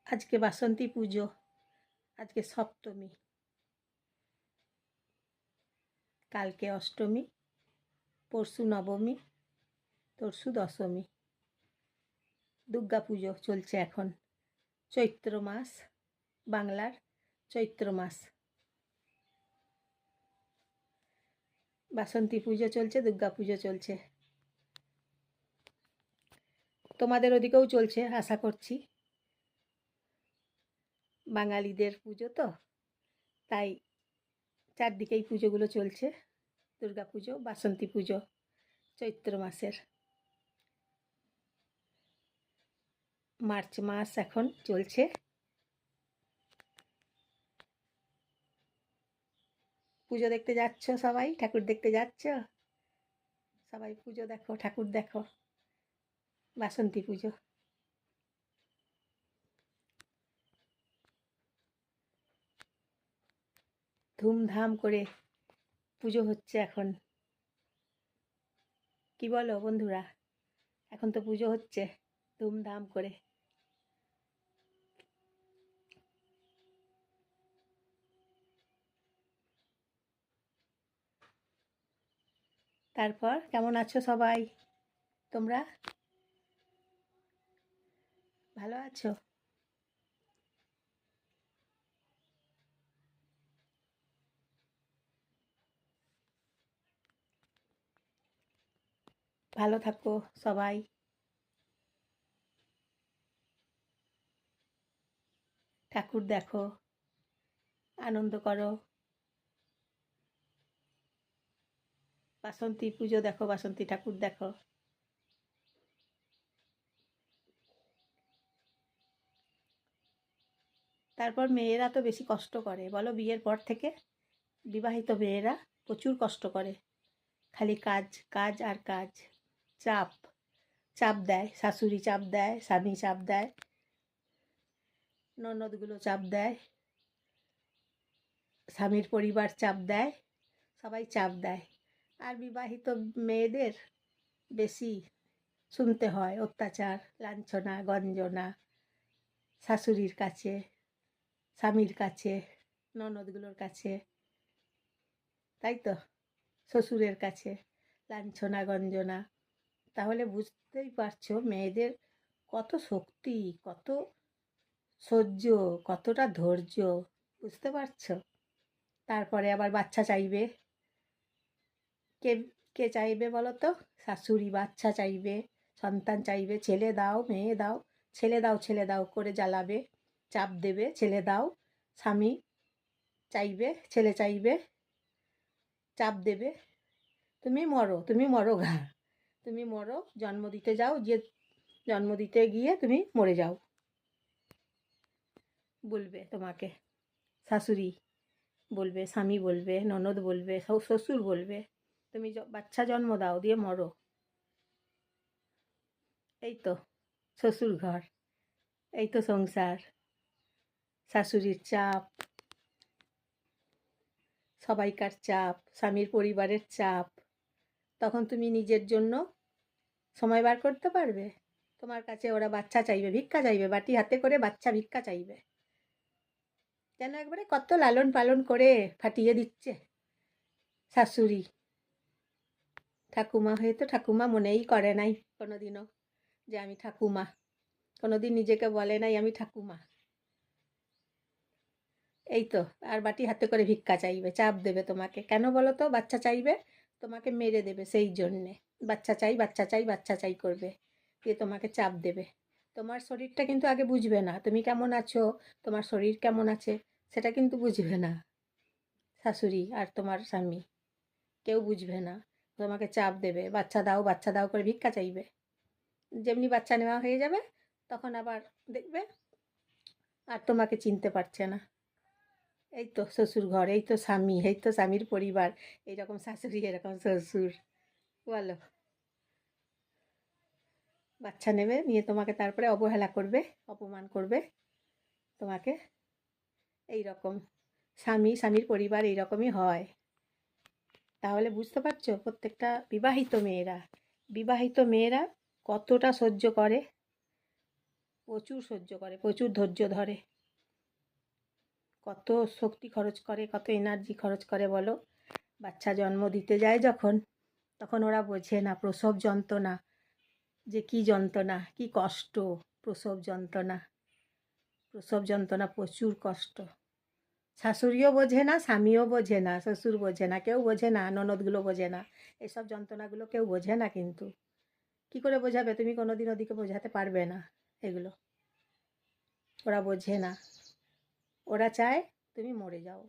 আজকে বাসন্তী পুজো, আজকে সপ্তমী, কালকে অষ্টমী, পরশু নবমী, তরশু দশমী। দুর্গা পুজো চলছে এখন, চৈত্র মাস, বাংলার চৈত্র মাস। বাসন্তী পুজো চলছে, দুর্গা পুজো চলছে, তোমাদের ওদিকেও চলছে আশা করছি। বাঙালিদের পুজো তো, তাই চারদিকেই পুজোগুলো চলছে। দুর্গা পুজো, বাসন্তী পুজো চৈত্র মাসের, মার্চ মাস এখন চলছে। পুজো দেখতে যাচ্ছ সবাই, ঠাকুর দেখতে যাচ্ছ সবাই, পুজো দেখো, ঠাকুর দেখো। বাসন্তী পুজো ধুমধাম করে পুজো হচ্ছে এখন। কি বলো বন্ধুরা, এখন তো পুজো হচ্ছে ধুমধাম করে। তারপর কেমন আছো সবাই? তোমরা ভালো আছো? ভালো থাকো সবাই, ঠাকুর দেখো, আনন্দ করো। বাসন্তী পুজো দেখো, বাসন্তী ঠাকুর দেখো। তারপর মেয়েরা তো বেশি কষ্ট করে বলো, বিয়ের পর থেকে বিবাহিত মেয়েরা প্রচুর কষ্ট করে, খালি কাজ কাজ আর কাজ। চাপ চাপ দেয়, শাশুড়ি চাপ দেয়, স্বামী চাপ দেয়, ননদগুলো চাপ দেয়, স্বামীর পরিবার চাপ দেয়, সবাই চাপ দেয়। আর বিবাহিত মেয়েদের বেশি শুনতে হয় অত্যাচার, লাঞ্ছনা, গঞ্জনা, শাশুড়ির কাছে, স্বামীর কাছে, ননদগুলোর কাছে, তাই তো, শ্বশুরের কাছে লাঞ্ছনা, গঞ্জনা। তাহলে বুঝতেই পারছো মেয়েদের কত শক্তি, কত সহ্য, কতটা ধৈর্য, বুঝতে পারছো? তারপরে আবার বাচ্চা চাইবে, কে কে চাইবে বলো তো? শাশুড়ি বাচ্চা চাইবে, সন্তান চাইবে, ছেলে দাও, মেয়ে দাও, ছেলে দাও, ছেলে দাও করে জ্বালাবে, চাপ দেবে, ছেলে দাও। স্বামী চাইবে, ছেলে চাইবে, চাপ দেবে, তুমি মরো, তুমি মরো গা, তুমি মরো, জন্ম দিতে যাও, যে জন্ম দিতে গিয়ে তুমি মরে যাও, বলবে তোমাকে শাশুড়ি, বলবে স্বামী, বলবে ননদ, বলবে শ্বশুর, বলবে তুমি বাচ্চা জন্ম দাও, দিয়ে মরো। এই তো শ্বশুর ঘর, এই তো সংসার, শাশুড়ির চাপ, সবাইকার চাপ, স্বামীর পরিবারের চাপ। তখন তুমি নিজের জন্য সময় বার করতে পারবে? তোমার কাছে ওরা বাচ্চা চাইবে, ভিক্ষা চাইবে, বাটি হাতে করে বাচ্চা ভিক্ষা চাইবে, যেন একবারে কত লালন পালন করে ফাটিয়ে দিচ্ছে শাশুড়ি। ঠাকুমা হয়ে তো ঠাকুমা মনেই করে নাই কোনোদিনও যে আমি ঠাকুমা, কোনোদিন নিজেকে বলে নাই আমি ঠাকুমা। এই তো, আর বাটি হাতে করে ভিক্ষা চাইবে, চাপ দেবে তোমাকে। কেন বলো তো? বাচ্চা চাইবে, তোমাকে মেরে দেবে, সেই জন্যে বাচ্চা চাই, বাচ্চা চাই, বাচ্চা চাই করবে, দিয়ে তোমাকে চাপ দেবে। তোমার শরীরটা কিন্তু আগে বুঝবে না, তুমি কেমন আছো, তোমার শরীর কেমন আছে, সেটা কিন্তু বুঝবে না শাশুড়ি আর তোমার স্বামী, কেউ বুঝবে না। তোমাকে চাপ দেবে, বাচ্চা দাও, বাচ্চা দাও করে ভিক্ষা চাইবে। যেমনি বাচ্চা নেওয়া হয়ে যাবে, তখন আবার দেখবে আর তোমাকে চিনতে পারছে না। এই তো শ্বশুর ঘর, এই তো স্বামী, এই তো স্বামীর পরিবার, এইরকম শাশুড়ি, এরকম শ্বশুর, বলো। বাচ্চা নেবে, নিয়ে তোমাকে তারপরে অবহেলা করবে, অপমান করবে তোমাকে। এই রকম স্বামী, স্বামীর পরিবার এইরকমই হয়। তাহলে বুঝতে পারছো প্রত্যেকটা বিবাহিত মেয়েরা কতটা সহ্য করে। প্রচুর সহ্য করে, প্রচুর ধৈর্য ধরে। কত শক্তি খরচ করে, কত এনার্জি খরচ করে বলো। বাচ্চা জন্ম দিতে যায় যখন, তখন ওরা বোঝে না প্রসব যন্ত্রণা যে কী যন্ত্রণা, কী কষ্ট। প্রসব যন্ত্রণা, প্রসব যন্ত্রণা প্রচুর কষ্ট। শাশুড়িও বোঝে না, স্বামীও বোঝে না, শ্বশুর বোঝে না, কেউ বোঝে না, ননদগুলো বোঝে না। এসব যন্ত্রণাগুলো কেউ বোঝে না। কিন্তু কী করে বোঝাবে? তুমি কোনোদিন ওদিকে বোঝাতে পারবে না এগুলো। ওরা বোঝে না। ওরা চায় তুমি মরে যাও,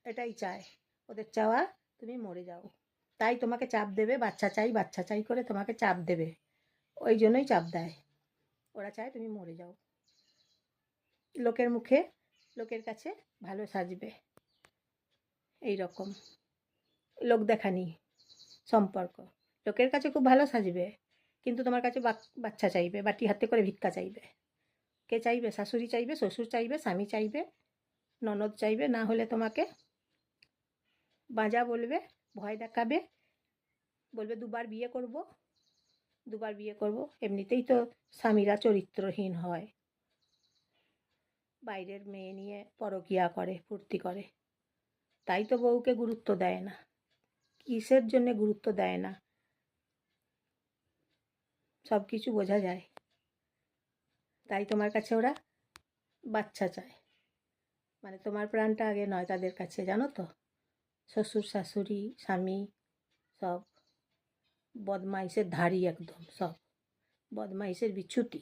এটাই চায়। ওদের চাওয়া তুমি মরে যাও। তাই তোমাকে চাপ দেবে, বাচ্চা চাই বাচ্চা চাই করে তোমাকে চাপ দেবে। ওই জন্যই চাপ দেয়। ওরা চায় তুমি মরে যাও। লোকের মুখে, লোকের কাছে ভালো সাজবে, এই রকম লোক দেখানি সম্পর্ক। লোকের কাছে খুব ভালো সাজবে, কিন্তু তোমার কাছে বাচ্চা চাইবে, বাটি হাতে করে ভিক্ষা চাইবে। কে চাইবে? শাশুড়ি চাইবে, শ্বশুর চাইবে, স্বামী চাইবে, ননদ চাইবে। না হলে তোমাকে বাজা বলবে, ভয় দেখাবে, বলবে দুবার বিয়ে করব, দুবার বিয়ে করব। এমনিতেই তো স্বামীরা চরিত্রহীন হয়, বাইরের মেয়ে নিয়ে পরকিয়া করে, ফুর্তি করে। তাই তো বউকে গুরুত্ব দেয় না। কিসের জন্যে গুরুত্ব দেয় না? সব কিছু বোঝা যায়। তাই তোমার কাছে ওরা বাচ্চা চায়। মানে তোমার প্রাণটা আগে নয় তাদের কাছে, জানো তো। শ্বশুর শাশুড়ি স্বামী সব বদমাইশের ধাড়ি, একদম সব বদমাইশের বিচ্ছুতি।